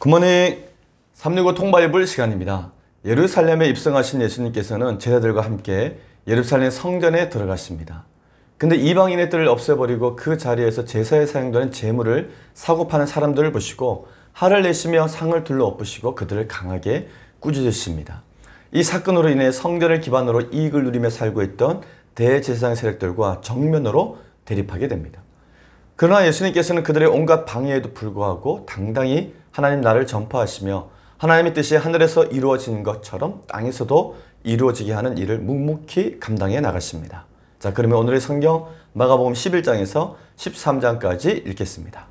굿모닝 365 통바이블 시간입니다. 예루살렘에 입성하신 예수님께서는 제자들과 함께 예루살렘 성전에 들어가십니다. 근데 이방인의 뜰을 없애버리고 그 자리에서 제사에 사용되는 제물을 사고 파는 사람들을 보시고 화를 내시며 상을 둘러 엎으시고 그들을 강하게 꾸짖으십니다. 이 사건으로 인해 성전을 기반으로 이익을 누리며 살고 있던 대제사장 세력들과 정면으로 대립하게 됩니다. 그러나 예수님께서는 그들의 온갖 방해에도 불구하고 당당히 하나님 나라를 전파하시며 하나님의 뜻이 하늘에서 이루어진 것처럼 땅에서도 이루어지게 하는 일을 묵묵히 감당해 나가십니다. 자, 그러면 오늘의 성경 마가복음 11장에서 13장까지 읽겠습니다.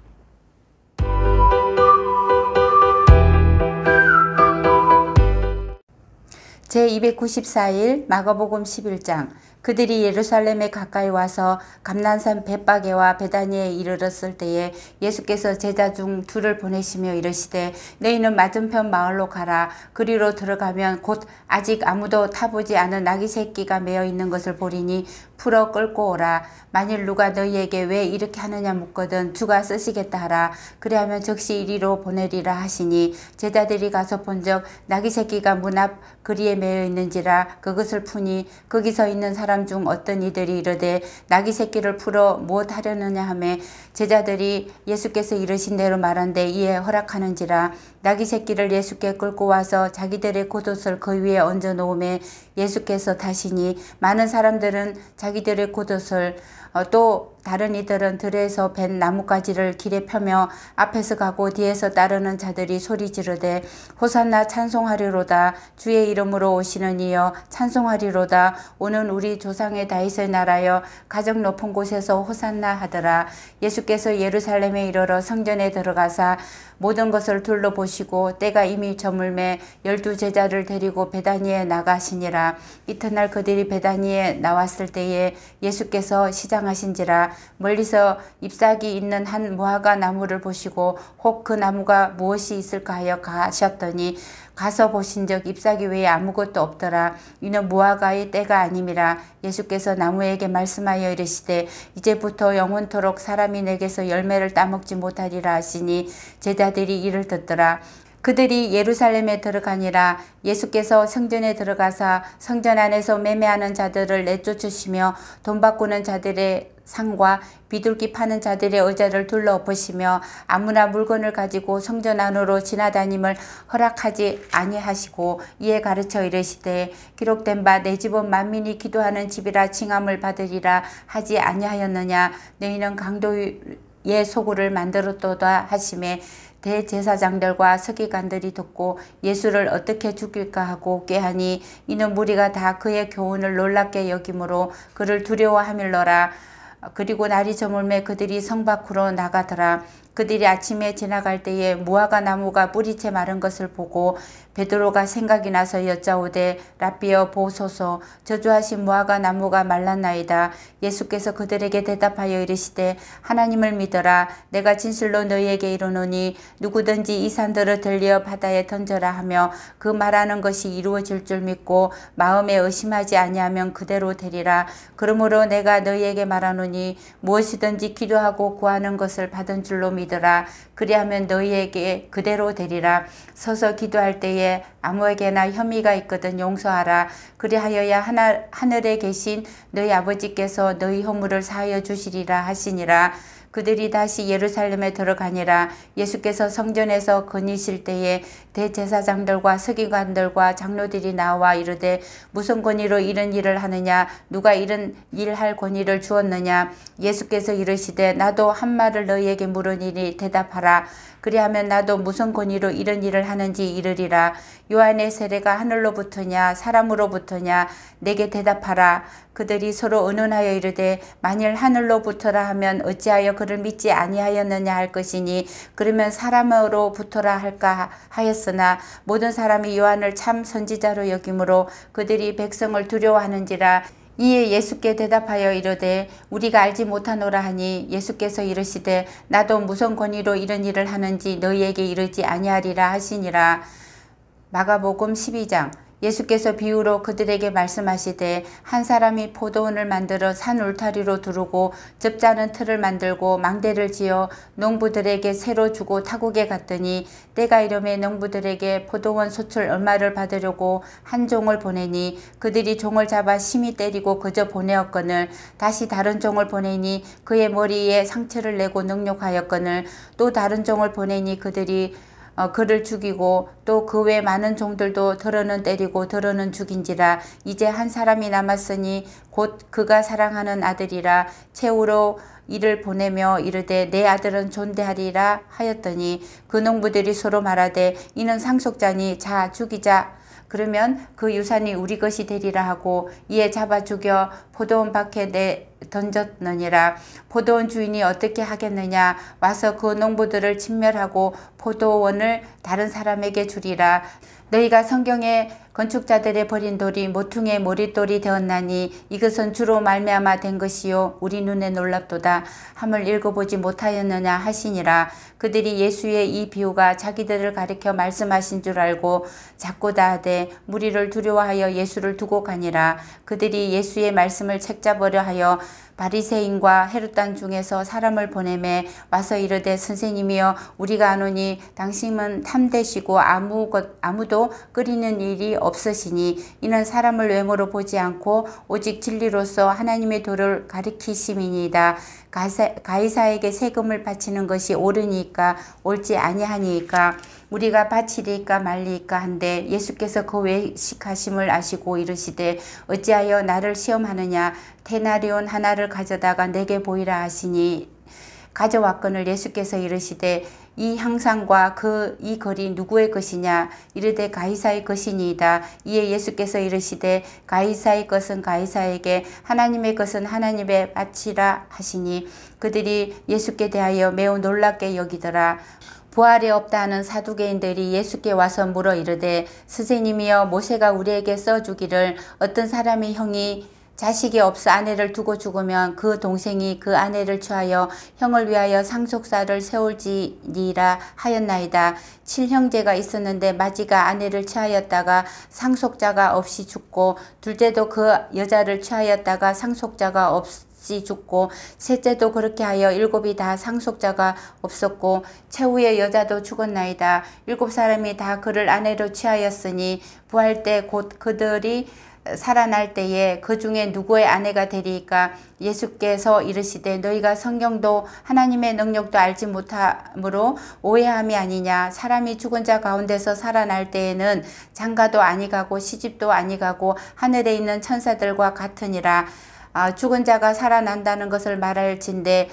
제294일 마가복음 11장. 그들이 예루살렘에 가까이 와서 감난산 벳바게와 베다니에 이르렀을 때에 예수께서 제자 중 둘을 보내시며 이르시되 너희는 맞은편 마을로 가라. 그리로 들어가면 곧 아직 아무도 타보지 않은 아기 새끼가 매어 있는 것을 보리니 풀어 끌고 오라. 만일 누가 너희에게 왜 이렇게 하느냐 묻거든 주가 쓰시겠다 하라. 그리하면 즉시 이리로 보내리라 하시니 제자들이 가서 본즉 나귀 새끼가 문 앞 그리에 매여 있는지라. 그것을 푸니 거기 서 있는 사람 중 어떤 이들이 이르되 나귀 새끼를 풀어 무엇 하려느냐 하매 제자들이 예수께서 이르신 대로 말한데 이에 허락하는지라. 나귀 새끼를 예수께 끌고 와서 자기들의 겉옷을 그 위에 얹어 놓음에 예수께서 타시니 많은 사람들은 자기들의 겉옷을 또 다른 이들은 들에서 벤 나뭇가지를 길에 펴며 앞에서 가고 뒤에서 따르는 자들이 소리 지르되 호산나 찬송하리로다. 주의 이름으로 오시는 이여 찬송하리로다. 오는 우리 조상의 다윗의 나라여 가장 높은 곳에서 호산나 하더라. 예수께서 예루살렘에 이르러 성전에 들어가사 모든 것을 둘러보시고 때가 이미 저물매 12제자를 데리고 베다니에 나가시니라. 이튿날 그들이 베다니에 나왔을 때에 예수께서 시장하신지라. 멀리서 잎사귀 있는 한 무화과 나무를 보시고 혹 그 나무가 무엇이 있을까 하여 가셨더니 가서 보신즉 잎사귀 외에 아무것도 없더라. 이는 무화과의 때가 아님이라. 예수께서 나무에게 말씀하여 이르시되 이제부터 영원토록 사람이 내게서 열매를 따먹지 못하리라 하시니 제자들이 이를 듣더라. 그들이 예루살렘에 들어가니라. 예수께서 성전에 들어가사 성전 안에서 매매하는 자들을 내쫓으시며 돈 바꾸는 자들의 상과 비둘기 파는 자들의 의자를 둘러 엎으시며 아무나 물건을 가지고 성전 안으로 지나다님을 허락하지 아니하시고 이에 가르쳐 이르시되 기록된 바 내 집은 만민이 기도하는 집이라 칭함을 받으리라 하지 아니하였느냐. 너희는 강도의 소굴을 만들었도다 하시매 대제사장들과 서기관들이 듣고 예수를 어떻게 죽일까 하고 꾀하니 이는 무리가 다 그의 교훈을 놀랍게 여김으로 그를 두려워하밀러라. 그리고 날이 저물매 그들이 성 밖으로 나가더라. 그들이 아침에 지나갈 때에 무화과 나무가 뿌리채 마른 것을 보고 베드로가 생각이 나서 여짜오되 라삐여 보소서 저주하신 무화과 나무가 말랐나이다. 예수께서 그들에게 대답하여 이르시되 하나님을 믿어라. 내가 진실로 너희에게 이르노니 누구든지 이 산들을 들려 바다에 던져라 하며 그 말하는 것이 이루어질 줄 믿고 마음에 의심하지 아니하면 그대로 되리라. 그러므로 내가 너희에게 말하노니 무엇이든지 기도하고 구하는 것을 받은 줄로 믿어라. 그리하면 너희에게 그대로 되리라. 서서 기도할 때에 아무에게나 혐의가 있거든 용서하라. 그리하여야 하늘에 계신 너희 아버지께서 너희 허물을 사하여 주시리라 하시니라. 그들이 다시 예루살렘에 들어가니라. 예수께서 성전에서 거니실 때에 대제사장들과 서기관들과 장로들이 나와 이르되 무슨 권위로 이런 일을 하느냐. 누가 이런 일할 권위를 주었느냐. 예수께서 이르시되 나도 한 말을 너희에게 물으니 대답하라. 그리하면 나도 무슨 권위로 이런 일을 하는지 이르리라. 요한의 세례가 하늘로부터냐 사람으로부터냐 내게 대답하라. 그들이 서로 의논하여 이르되 만일 하늘로부터라 하면 어찌하여 그를 믿지 아니하였느냐 할 것이니 그러면 사람으로부터라 할까 하였으나 모든 사람이 요한을 참 선지자로 여김으로 그들이 백성을 두려워하는지라. 이에 예수께 대답하여 이르되 우리가 알지 못하노라 하니 예수께서 이르시되 나도 무슨 권위로 이런 일을 하는지 너희에게 이르지 아니하리라 하시니라. 마가복음 12장. 예수께서 비유로 그들에게 말씀하시되 한 사람이 포도원을 만들어 산 울타리로 두르고 접자는 틀을 만들고 망대를 지어 농부들에게 새로 주고 타국에 갔더니 때가 이르매 농부들에게 포도원 소출 얼마를 받으려고 한 종을 보내니 그들이 종을 잡아 심히 때리고 그저 보내었거늘 다시 다른 종을 보내니 그의 머리에 상처를 내고 능욕하였거늘 또 다른 종을 보내니 그들이 그를 죽이고 또 그 외 많은 종들도 더러는 때리고 더러는 죽인지라 이제 한 사람이 남았으니 곧 그가 사랑하는 아들이라 최후로 이를 보내며 이르되 내 아들은 존대하리라 하였더니 그 농부들이 서로 말하되 이는 상속자니 자 죽이자. 그러면 그 유산이 우리 것이 되리라 하고 이에 잡아 죽여 포도원 밖에 내 던졌느니라. 포도원 주인이 어떻게 하겠느냐. 와서 그 농부들을 진멸하고 포도원을 다른 사람에게 주리라. 너희가 성경에 건축자들의 버린 돌이 모퉁이의 모릿돌이 되었나니 이것은 주로 말미암아 된 것이요 우리 눈에 놀랍도다 함을 읽어보지 못하였느냐 하시니라. 그들이 예수의 이 비유가 자기들을 가리켜 말씀하신 줄 알고 자꾸 다하되 무리를 두려워하여 예수를 두고 가니라. 그들이 예수의 말씀을 책잡으려 하여 바리새인과 헤롯단 중에서 사람을 보내매 와서 이르되 선생님이여 우리가 아노니 당신은 탐되시고 아무도 끓이는 일이 없으시니 이는 사람을 외모로 보지 않고 오직 진리로서 하나님의 도를 가리키심이니이다. 가이사에게 세금을 바치는 것이 옳으니까 옳지 아니하니까 우리가 바치리까 말리까 한데 예수께서 그 외식하심을 아시고 이르시되 어찌하여 나를 시험하느냐. 데나리온 하나를 가져다가 내게 보이라 하시니 가져왔거늘 예수께서 이르시되 이 형상과 이 글이 누구의 것이냐. 이르되 가이사의 것이니이다. 이에 예수께서 이르시되 가이사의 것은 가이사에게 하나님의 것은 하나님의 바치라 하시니 그들이 예수께 대하여 매우 놀랍게 여기더라. 부활이 없다 하는 사두개인들이 예수께 와서 물어 이르되 선생님이여 모세가 우리에게 써주기를 어떤 사람의 형이 자식이 없어 아내를 두고 죽으면 그 동생이 그 아내를 취하여 형을 위하여 상속사를 세울지니라 하였나이다. 7형제가 있었는데 마지가 아내를 취하였다가 상속자가 없이 죽고 둘째도 그 여자를 취하였다가 상속자가 없이 죽고 셋째도 그렇게 하여 7이 다 상속자가 없었고 최후의 여자도 죽었나이다. 7사람이 다 그를 아내로 취하였으니 부활 때 곧 그들이 살아날 때에 그 중에 누구의 아내가 되리까. 예수께서 이르시되 너희가 성경도 하나님의 능력도 알지 못함으로 오해함이 아니냐. 사람이 죽은 자 가운데서 살아날 때에는 장가도 아니가고 시집도 아니가고 하늘에 있는 천사들과 같으니라. 죽은 자가 살아난다는 것을 말할진대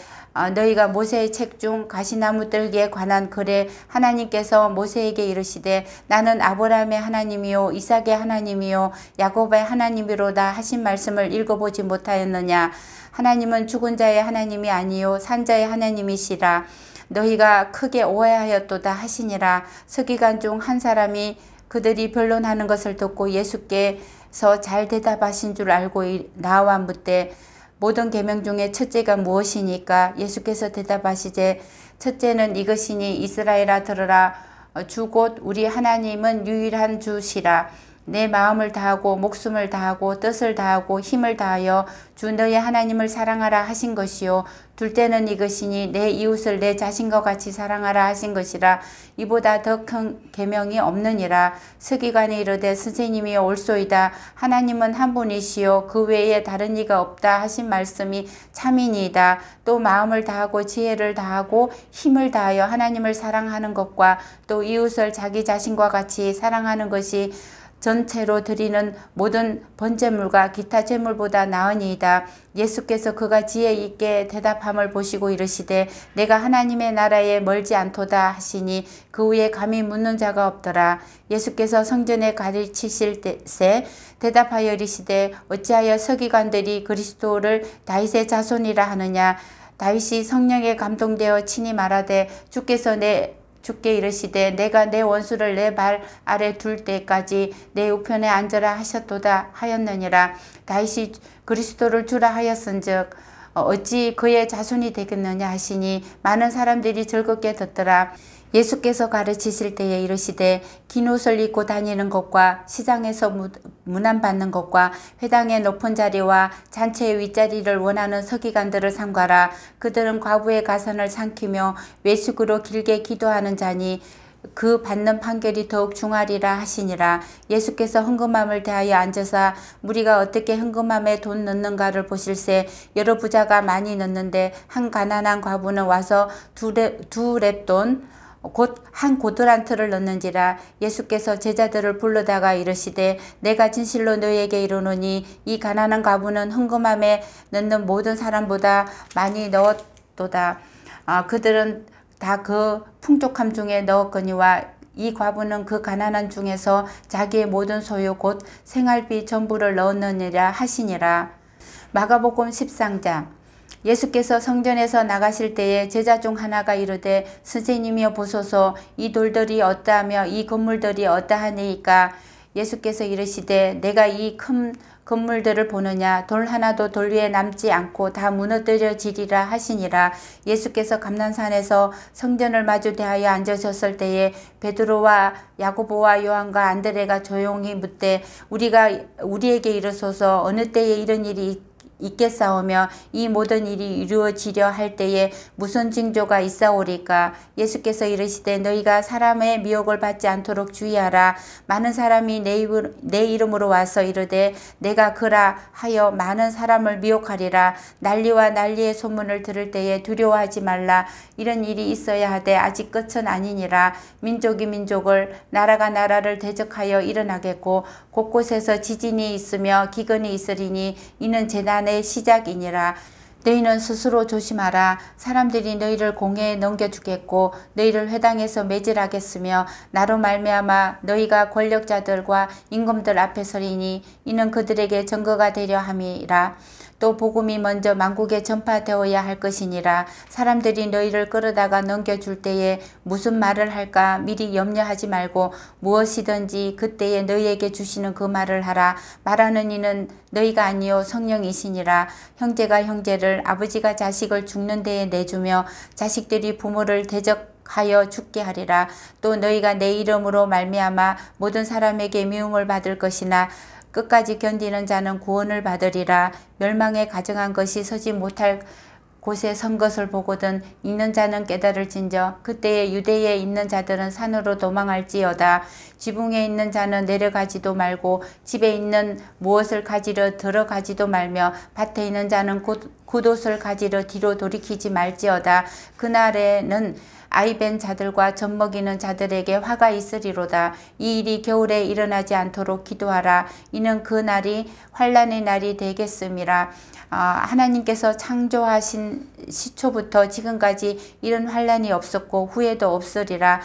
너희가 모세의 책 중 가시나무 뜰기에 관한 글에 하나님께서 모세에게 이르시되 나는 아브라함의 하나님이요 이삭의 하나님이요 야곱의 하나님이로다 하신 말씀을 읽어보지 못하였느냐. 하나님은 죽은 자의 하나님이 아니요 산자의 하나님이시라. 너희가 크게 오해하였도다 하시니라. 서기관 중 한 사람이 그들이 변론하는 것을 듣고 예수께서 잘 대답하신 줄 알고 나와 묻되 모든 계명 중에 첫째가 무엇이니까. 예수께서 대답하시되 첫째는 이것이니 이스라엘아 들으라. 주 곧 우리 하나님은 유일한 주시라. 내 마음을 다하고 목숨을 다하고 뜻을 다하고 힘을 다하여 주 너의 하나님을 사랑하라 하신 것이요. 둘째는 이것이니 내 이웃을 내 자신과 같이 사랑하라 하신 것이라. 이보다 더 큰 계명이 없느니라. 서기관이 이르되 선생님이여 옳소이다. 하나님은 한 분이시요 그 외에 다른 이가 없다 하신 말씀이 참이니이다. 또 마음을 다하고 지혜를 다하고 힘을 다하여 하나님을 사랑하는 것과 또 이웃을 자기 자신과 같이 사랑하는 것이 전체로 드리는 모든 번제물과 기타 제물보다 나으니이다. 예수께서 그가 지혜 있게 대답함을 보시고 이르시되 내가 하나님의 나라에 멀지 않도다 하시니 그 후에 감히 묻는 자가 없더라. 예수께서 성전에 가르치실 때에 대답하여 이르시되 어찌하여 서기관들이 그리스도를 다윗의 자손이라 하느냐. 다윗이 성령에 감동되어 친히 말하되 주께 이르시되 내가 내 원수를 내 발 아래 둘 때까지 내 우편에 앉으라 하셨도다 하였느니라. 다윗이 그리스도를 주라 하였은즉 어찌 그의 자손이 되겠느냐 하시니 많은 사람들이 즐겁게 듣더라. 예수께서 가르치실 때에 이르시되 긴 옷을 입고 다니는 것과 시장에서 문안받는 것과 회당의 높은 자리와 잔치의 윗자리를 원하는 서기관들을 삼가라. 그들은 과부의 가산을 삼키며 외식으로 길게 기도하는 자니 그 받는 판결이 더욱 중하리라 하시니라. 예수께서 흥금함을 대하여 앉으사 무리가 어떻게 흥금함에 돈 넣는가를 보실세. 여러 부자가 많이 넣는데 한 가난한 과부는 와서 두 렙돈 곧 한 고드란트를 넣는지라. 예수께서 제자들을 불러다가 이르시되 내가 진실로 너희에게 이르노니 이 가난한 과부는 흥금함에 넣는 모든 사람보다 많이 넣었도다. 그들은 다 그 풍족함 중에 넣었거니와 이 과부는 그 가난한 중에서 자기의 모든 소유 곧 생활비 전부를 넣었느니라 하시니라. 마가복음 10장. 예수께서 성전에서 나가실 때에 제자 중 하나가 이르되 선생님이여 보소서 이 돌들이 어떠하며 이 건물들이 어떠하니이까. 예수께서 이르시되 내가 이 큰 건물들을 보느냐. 돌 하나도 돌 위에 남지 않고 다 무너뜨려지리라 하시니라. 예수께서 감난산에서 성전을 마주 대하여 앉으셨을 때에 베드로와 야고보와 요한과 안드레가 조용히 묻되 우리에게 이르소서 어느 때에 이런 일이 있겠사오며 이 모든 일이 이루어지려 할 때에 무슨 징조가 있사오리까. 예수께서 이르시되 너희가 사람의 미혹을 받지 않도록 주의하라. 많은 사람이 내 이름으로 와서 이르되 내가 그라 하여 많은 사람을 미혹하리라. 난리와 난리의 소문을 들을 때에 두려워하지 말라. 이런 일이 있어야 하되 아직 끝은 아니니라. 민족이 민족을 나라가 나라를 대적하여 일어나겠고 곳곳에서 지진이 있으며 기근이 있으리니 이는 재난의 시작이니라. 너희는 스스로 조심하라. 사람들이 너희를 공회에 넘겨주겠고 너희를 회당에서 매질하겠으며 나로 말미암아 너희가 권력자들과 임금들 앞에 서리니 이는 그들에게 증거가 되려 함이라. 또 복음이 먼저 만국에 전파되어야 할 것이니라. 사람들이 너희를 끌어다가 넘겨줄 때에 무슨 말을 할까 미리 염려하지 말고 무엇이든지 그때에 너희에게 주시는 그 말을 하라. 말하는 이는 너희가 아니요 성령이시니라. 형제가 형제를 아버지가 자식을 죽는 데에 내주며 자식들이 부모를 대적하여 죽게 하리라. 또 너희가 내 이름으로 말미암아 모든 사람에게 미움을 받을 것이나 끝까지 견디는 자는 구원을 받으리라. 멸망에 가증한 것이 서지 못할 곳에 선 것을 보거든 읽는 자는 깨달을진저 그때에 유대에 있는 자들은 산으로 도망할지어다. 지붕에 있는 자는 내려가지도 말고 집에 있는 무엇을 가지러 들어가지도 말며 밭에 있는 자는 굿옷을 가지러 뒤로 돌이키지 말지어다. 그날에는 아이벤 자들과 젖먹이는 자들에게 화가 있으리로다. 이 일이 겨울에 일어나지 않도록 기도하라. 이는 그 날이 환난의 날이 되겠음이라. 하나님께서 창조하신 시초부터 지금까지 이런 환난이 없었고 후에도 없으리라.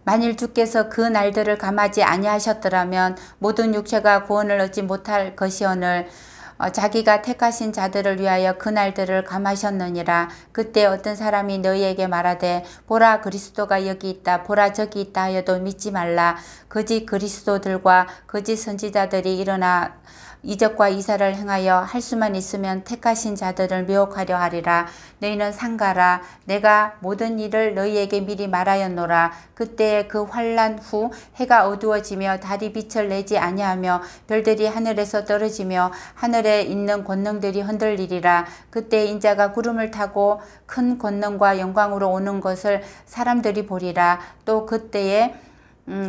만일 주께서 그 날들을 감하지 아니하셨더라면 모든 육체가 구원을 얻지 못할 것이오늘 자기가 택하신 자들을 위하여 그 날들을 감하셨느니라. 그때 어떤 사람이 너희에게 말하되 보라 그리스도가 여기 있다 보라 저기 있다 하여도 믿지 말라. 거짓 그리스도들과 거짓 선지자들이 일어나 이적과 이사를 행하여 할 수만 있으면 택하신 자들을 미혹하려 하리라. 너희는 상가라. 내가 모든 일을 너희에게 미리 말하였노라. 그때의 그 환난 후 해가 어두워지며 달이 빛을 내지 아니하며 별들이 하늘에서 떨어지며 하늘에 있는 권능들이 흔들리리라. 그때 인자가 구름을 타고 큰 권능과 영광으로 오는 것을 사람들이 보리라. 또 그때에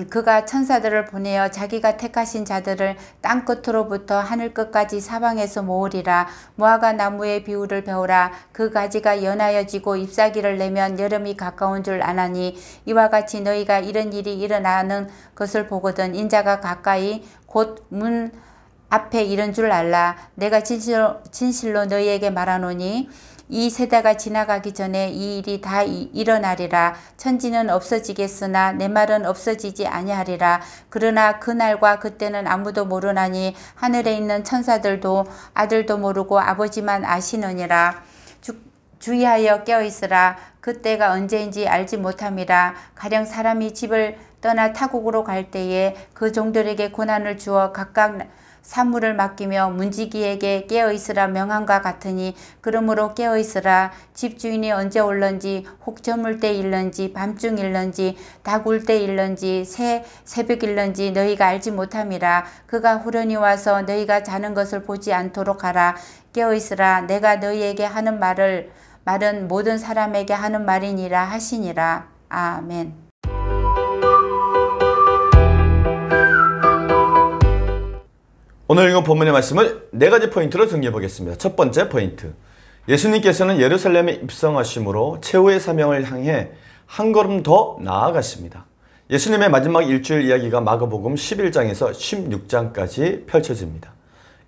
그가 천사들을 보내어 자기가 택하신 자들을 땅 끝으로부터 하늘 끝까지 사방에서 모으리라. 무화과 나무의 비유를 배우라. 그 가지가 연하여지고 잎사귀를 내면 여름이 가까운 줄 아나니 이와 같이 너희가 이런 일이 일어나는 것을 보거든 인자가 가까이 곧 문 앞에 이른 줄 알라. 내가 진실로 너희에게 말하노니 이 세대가 지나가기 전에 이 일이 다 일어나리라. 천지는 없어지겠으나 내 말은 없어지지 아니하리라. 그러나 그날과 그때는 아무도 모르나니 하늘에 있는 천사들도 아들도 모르고 아버지만 아시느니라. 주의하여 깨어있으라. 그때가 언제인지 알지 못함이라. 가령 사람이 집을 떠나 타국으로 갈 때에 그 종들에게 고난을 주어 각각 사물을 맡기며 문지기에게 깨어있으라 명함과 같으니 그러므로 깨어있으라. 집주인이 언제 올런지 혹 저물 때 일런지 밤중 일런지 닭 울 때 일런지 새벽 일런지 너희가 알지 못함이라. 그가 후련히 와서 너희가 자는 것을 보지 않도록 하라. 깨어있으라. 내가 너희에게 하는 말은 모든 사람에게 하는 말이니라 하시니라. 아멘. 오늘 읽은 본문의 말씀을 네 가지 포인트로 정리해 보겠습니다. 첫 번째 포인트. 예수님께서는 예루살렘에 입성하심으로 최후의 사명을 향해 한 걸음 더 나아가십니다. 예수님의 마지막 일주일 이야기가 마가복음 11장에서 16장까지 펼쳐집니다.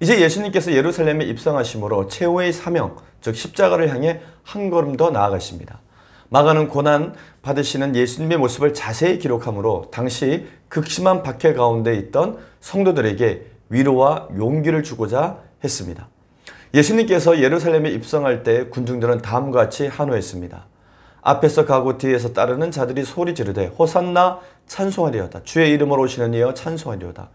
이제 예수님께서 예루살렘에 입성하심으로 최후의 사명, 즉 십자가를 향해 한 걸음 더 나아가십니다. 마가는 고난 받으시는 예수님의 모습을 자세히 기록하므로 당시 극심한 박해 가운데 있던 성도들에게 위로와 용기를 주고자 했습니다. 예수님께서 예루살렘에 입성할 때 군중들은 다음과 같이 한호했습니다. 앞에서 가고 뒤에서 따르는 자들이 소리 지르되 호산나 찬송하리어다. 주의 이름으로 오시는 이여 찬송하리어다.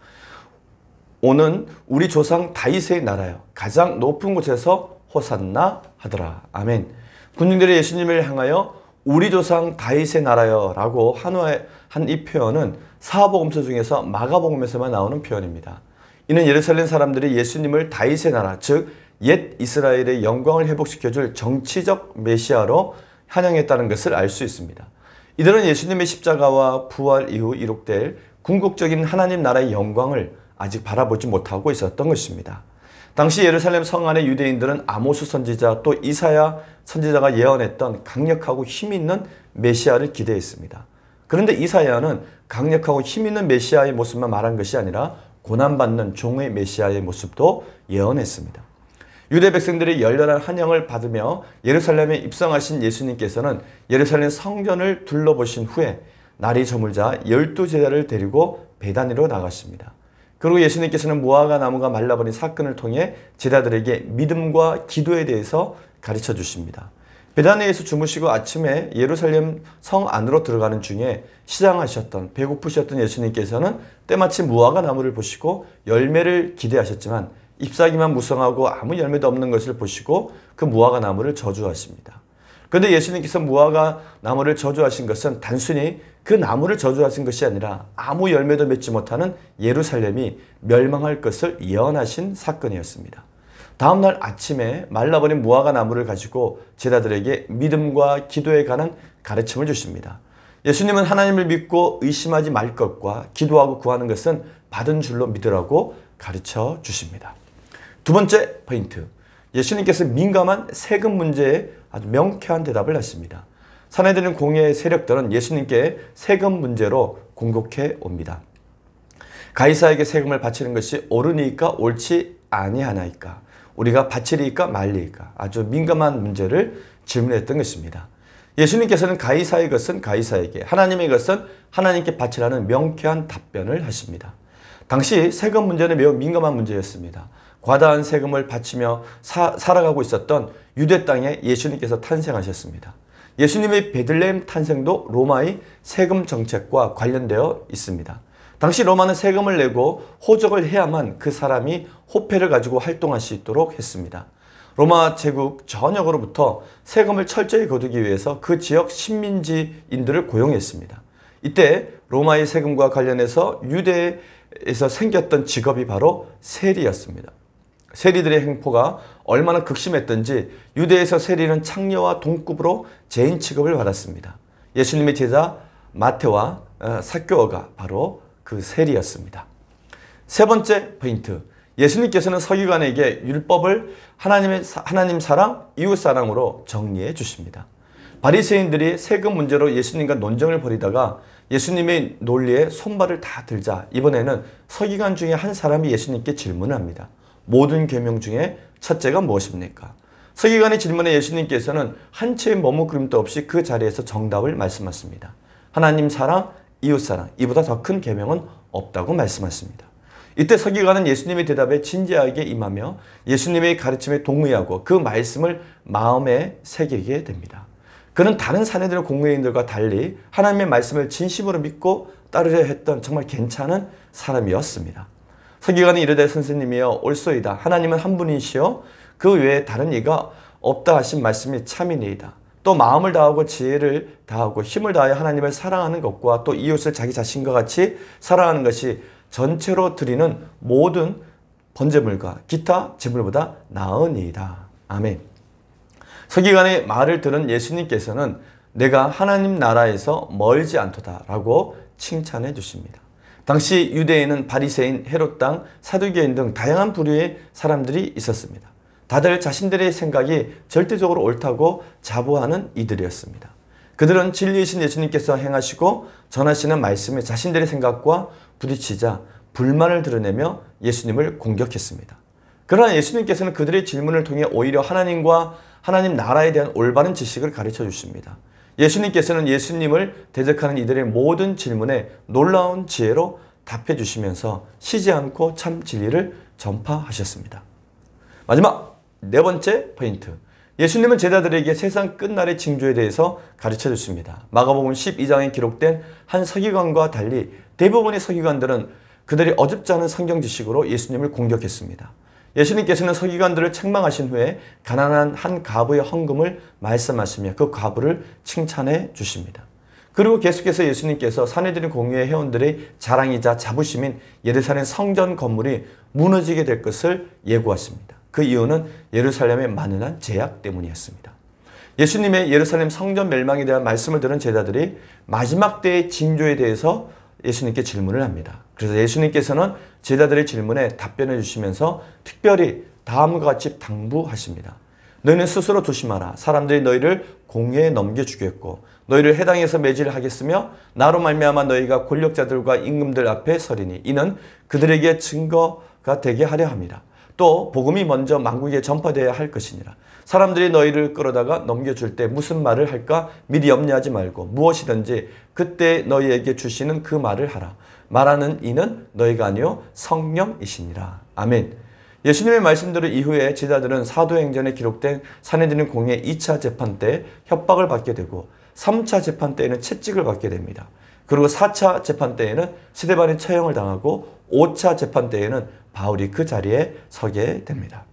오는 우리 조상 다윗의 나라여. 가장 높은 곳에서 호산나 하더라. 아멘. 군중들이 예수님을 향하여 우리 조상 다윗의 나라여 라고 한호한 이 표현은 사복음서 중에서 마가복음에서만 나오는 표현입니다. 이는 예루살렘 사람들이 예수님을 다윗의 나라, 즉 옛 이스라엘의 영광을 회복시켜줄 정치적 메시아로 환영했다는 것을 알 수 있습니다. 이들은 예수님의 십자가와 부활 이후 이룩될 궁극적인 하나님 나라의 영광을 아직 바라보지 못하고 있었던 것입니다. 당시 예루살렘 성 안의 유대인들은 아모스 선지자 또 이사야 선지자가 예언했던 강력하고 힘있는 메시아를 기대했습니다. 그런데 이사야는 강력하고 힘있는 메시아의 모습만 말한 것이 아니라 고난받는 종의 메시아의 모습도 예언했습니다. 유대 백성들이 열렬한 환영을 받으며 예루살렘에 입성하신 예수님께서는 예루살렘 성전을 둘러보신 후에 날이 저물자 12제자를 데리고 베다니로 나가십니다. 그리고 예수님께서는 무화과 나무가 말라버린 사건을 통해 제자들에게 믿음과 기도에 대해서 가르쳐 주십니다. 베다니에서 주무시고 아침에 예루살렘 성 안으로 들어가는 중에 시장하셨던 배고프셨던 예수님께서는 때마침 무화과 나무를 보시고 열매를 기대하셨지만 잎사귀만 무성하고 아무 열매도 없는 것을 보시고 그 무화과 나무를 저주하십니다. 그런데 예수님께서 무화과 나무를 저주하신 것은 단순히 그 나무를 저주하신 것이 아니라 아무 열매도 맺지 못하는 예루살렘이 멸망할 것을 예언하신 사건이었습니다. 다음날 아침에 말라버린 무화과 나무를 가지고 제자들에게 믿음과 기도에 관한 가르침을 주십니다. 예수님은 하나님을 믿고 의심하지 말 것과 기도하고 구하는 것은 받은 줄로 믿으라고 가르쳐 주십니다. 두 번째 포인트. 예수님께서 민감한 세금 문제에 아주 명쾌한 대답을 하십니다. 사내들인 공예의 세력들은 예수님께 세금 문제로 공격해 옵니다. 가이사에게 세금을 바치는 것이 옳으니까 옳지 아니하나이까? 우리가 바치리이까 말리이까? 아주 민감한 문제를 질문했던 것입니다. 예수님께서는 가이사의 것은 가이사에게, 하나님의 것은 하나님께 바치라는 명쾌한 답변을 하십니다. 당시 세금 문제는 매우 민감한 문제였습니다. 과다한 세금을 바치며 살아가고 있었던 유대 땅에 예수님께서 탄생하셨습니다. 예수님의 베들레헴 탄생도 로마의 세금 정책과 관련되어 있습니다. 당시 로마는 세금을 내고 호적을 해야만 그 사람이 호패를 가지고 활동할 수 있도록 했습니다. 로마 제국 전역으로부터 세금을 철저히 거두기 위해서 그 지역 식민지인들을 고용했습니다. 이때 로마의 세금과 관련해서 유대에서 생겼던 직업이 바로 세리였습니다. 세리들의 행포가 얼마나 극심했던지 유대에서 세리는 창녀와 동급으로 죄인 취급을 받았습니다. 예수님의 제자 마태와 삭개오가 바로 그 세리였습니다. 세 번째 포인트. 예수님께서는 서기관에게 율법을 하나님 사랑, 이웃 사랑으로 정리해 주십니다. 바리새인들이 세금 문제로 예수님과 논쟁을 벌이다가 예수님의 논리에 손발을 다 들자 이번에는 서기관 중에 한 사람이 예수님께 질문을 합니다. 모든 계명 중에 첫째가 무엇입니까? 서기관의 질문에 예수님께서는 한 채의 머뭇거림도 없이 그 자리에서 정답을 말씀하십니다. 하나님 사랑, 이웃 사랑, 이보다 더 큰 계명은 없다고 말씀하십니다. 이때 서기관은 예수님의 대답에 진지하게 임하며 예수님의 가르침에 동의하고 그 말씀을 마음에 새기게 됩니다. 그는 다른 사내들의 공회인들과 달리 하나님의 말씀을 진심으로 믿고 따르려 했던 정말 괜찮은 사람이었습니다. 서기관이 이르되 선생님이여 옳소이다. 하나님은 한 분이시여 그 외에 다른 이가 없다 하신 말씀이 참이니이다. 또 마음을 다하고 지혜를 다하고 힘을 다하여 하나님을 사랑하는 것과 또 이웃을 자기 자신과 같이 사랑하는 것이 전체로 드리는 모든 번제물과 기타 제물보다 나으니이다. 아멘. 서기관의 말을 들은 예수님께서는 내가 하나님 나라에서 멀지 않도다 라고 칭찬해 주십니다. 당시 유대에는 바리새인, 헤롯 당, 사두개인 등 다양한 부류의 사람들이 있었습니다. 다들 자신들의 생각이 절대적으로 옳다고 자부하는 이들이었습니다. 그들은 진리이신 예수님께서 행하시고 전하시는 말씀에 자신들의 생각과 부딪히자 불만을 드러내며 예수님을 공격했습니다. 그러나 예수님께서는 그들의 질문을 통해 오히려 하나님과 하나님 나라에 대한 올바른 지식을 가르쳐 주십니다. 예수님께서는 예수님을 대적하는 이들의 모든 질문에 놀라운 지혜로 답해 주시면서 쉬지 않고 참 진리를 전파하셨습니다. 마지막 네 번째 포인트. 예수님은 제자들에게 세상 끝날의 징조에 대해서 가르쳐 주십니다. 마가복음 12장에 기록된 한 서기관과 달리 대부분의 서기관들은 그들이 어줍지 않은 성경 지식으로 예수님을 공격했습니다. 예수님께서는 서기관들을 책망하신 후에 가난한 한 과부의 헌금을 말씀하시며 그 과부를 칭찬해 주십니다. 그리고 계속해서 예수님께서 산헤드린 공회의 회원들의 자랑이자 자부심인 예루살렘 성전 건물이 무너지게 될 것을 예고하십니다. 그 이유는 예루살렘의 만연한 죄악 때문이었습니다. 예수님의 예루살렘 성전 멸망에 대한 말씀을 들은 제자들이 마지막 때의 징조에 대해서 예수님께 질문을 합니다. 그래서 예수님께서는 제자들의 질문에 답변해 주시면서 특별히 다음과 같이 당부하십니다. 너희는 스스로 조심하라. 사람들이 너희를 공회에 넘겨주겠고 너희를 해당에서 매질하겠으며 나로 말미암아 너희가 권력자들과 임금들 앞에 서리니 이는 그들에게 증거가 되게 하려 함이라. 또 복음이 먼저 만국에 전파되어야 할 것이니라. 사람들이 너희를 끌어다가 넘겨줄 때 무슨 말을 할까 미리 염려하지 말고 무엇이든지 그때 너희에게 주시는 그 말을 하라. 말하는 이는 너희가 아니요 성령이시니라. 아멘. 예수님의 말씀대로 이후에 제자들은 사도행전에 기록된 산헤드린 공회 2차 재판 때 협박을 받게 되고 3차 재판 때에는 채찍을 받게 됩니다. 그리고 4차 재판 때에는 스데반이 처형을 당하고 5차 재판 때에는 바울이 그 자리에 서게 됩니다.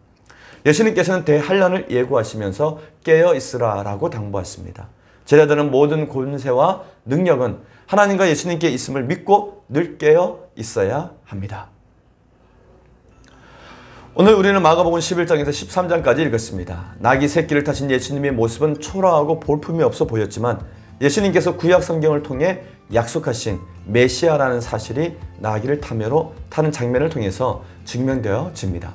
예수님께서는 대환란을 예고하시면서 깨어 있으라 라고 당부하십니다. 제자들은 모든 권세와 능력은 하나님과 예수님께 있음을 믿고 늘 깨어 있어야 합니다. 오늘 우리는 마가복음 11장에서 13장까지 읽었습니다. 나귀 새끼를 타신 예수님의 모습은 초라하고 볼품이 없어 보였지만 예수님께서 구약 성경을 통해 약속하신 메시아라는 사실이 나귀를 타는 장면을 통해서 증명되어집니다.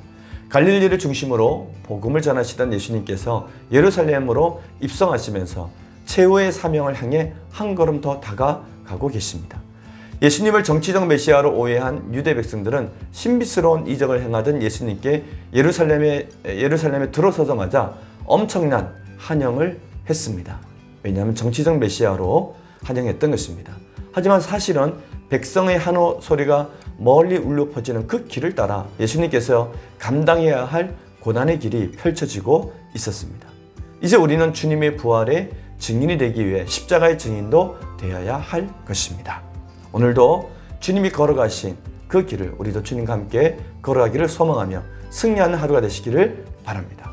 갈릴리를 중심으로 복음을 전하시던 예수님께서 예루살렘으로 입성하시면서 최후의 사명을 향해 한 걸음 더 다가가고 계십니다. 예수님을 정치적 메시아로 오해한 유대 백성들은 신비스러운 이적을 행하던 예수님께 예루살렘에 들어서자마자 엄청난 환영을 했습니다. 왜냐하면 정치적 메시아로 환영했던 것입니다. 하지만 사실은 백성의 한호 소리가 멀리 울려 퍼지는 그 길을 따라 예수님께서 감당해야 할 고난의 길이 펼쳐지고 있었습니다. 이제 우리는 주님의 부활의 증인이 되기 위해 십자가의 증인도 되어야 할 것입니다. 오늘도 주님이 걸어가신 그 길을 우리도 주님과 함께 걸어가기를 소망하며 승리하는 하루가 되시기를 바랍니다.